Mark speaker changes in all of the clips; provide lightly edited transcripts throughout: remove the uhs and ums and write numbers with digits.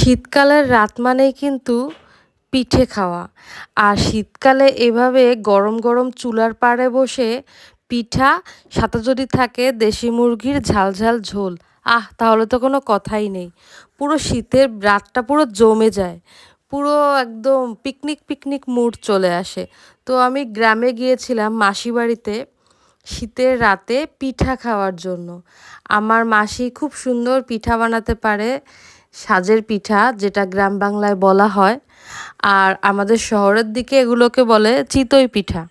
Speaker 1: শীতকালের রাত মানেই কিন্তু পিঠে খাওয়া। আর শীতকালে এভাবে গরম গরম চুলার পাড়ে বসে পিঠা, সাথে যদি থাকে দেশি মুরগির ঝাল ঝাল ঝোল, তাহলে তো কোনো কথাই নেই। পুরো শীতের রাতটা পুরো জমে যায়, পুরো একদম পিকনিক পিকনিক মুড চলে আসে। তো আমি গ্রামে গিয়েছিলাম মাসি বাড়িতে শীতের রাতে পিঠা খাওয়ার জন্য। আমার মাসি খুব সুন্দর পিঠা বানাতে পারে, সাজের পিঠা যেটা গ্রাম বাংলায় বলা হয়। আর আমাদের শহরের দিকে এগুলোকে বলে চিতই পিঠা।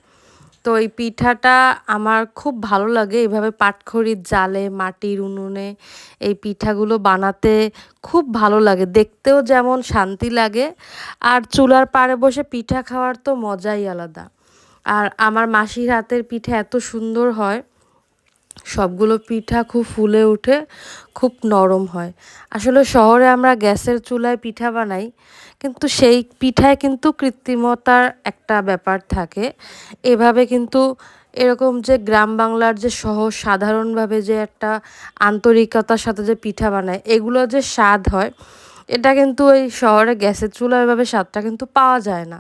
Speaker 1: তো এই পিঠাটা আমার খুব ভালো লাগে, এভাবে পাটখড়ির জালে মাটির উনুনে এই পিঠাগুলো বানাতে খুব ভালো লাগে, দেখতেও যেমন শান্তি লাগে, আর চুলার পাড়ে বসে পিঠা খাওয়ার তো মজাই আলাদা। আর আমার মাসির হাতের পিঠা এত সুন্দর হয়, সবগুলো পিঠা খুব ফুলে উঠে, খুব নরম হয়। আসলে শহরে আমরা গ্যাসের চুলায় পিঠা বানাই, কিন্তু সেই পিঠায় কিন্তু কৃত্রিমতার একটা ব্যাপার থাকে। এভাবে কিন্তু এরকম যে গ্রাম বাংলার যে সহজ সাধারণভাবে যে একটা আন্তরিকতার সাথে যে পিঠা বানায়, এগুলো যে স্বাদ হয়, এটা কিন্তু ওই শহরে গ্যাসের চুলায় এভাবে স্বাদটা কিন্তু পাওয়া যায় না।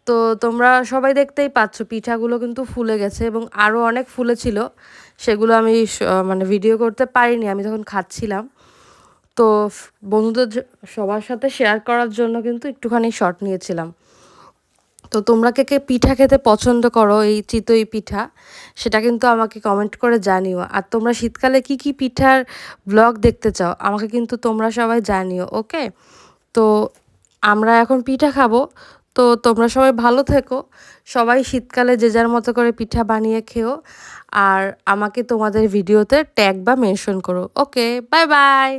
Speaker 1: তো তোমরা সবাই দেখতেই পাচ্ছ পিঠাগুলো কিন্তু ফুলে গেছে এবং আরও অনেক ফুলেছিল, সেগুলো আমি মানে ভিডিও করতে পারিনি আমি যখন খাচ্ছিলাম। তো বন্ধুদের সবার সাথে শেয়ার করার জন্য কিন্তু একটুখানি শর্ট নিয়েছিলাম। তো তোমরা কে কে পিঠা খেতে পছন্দ করো, এই চিতই পিঠা, সেটা কিন্তু আমাকে কমেন্ট করে জানিও। আর তোমরা শীতকালে কি কি পিঠার ব্লগ দেখতে চাও আমাকে কিন্তু তোমরা সবাই জানিও, ওকে? তো আমরা এখন পিঠা খাবো। তো তোমরা সবাই ভালো থেকো, সবাই শীতকালে যে যার মতো করে পিঠা বানিয়ে খেও। আর আমাকে তোমাদের ভিডিওতে ট্যাগ বা মেনশন করো। ওকে, বাই বাই।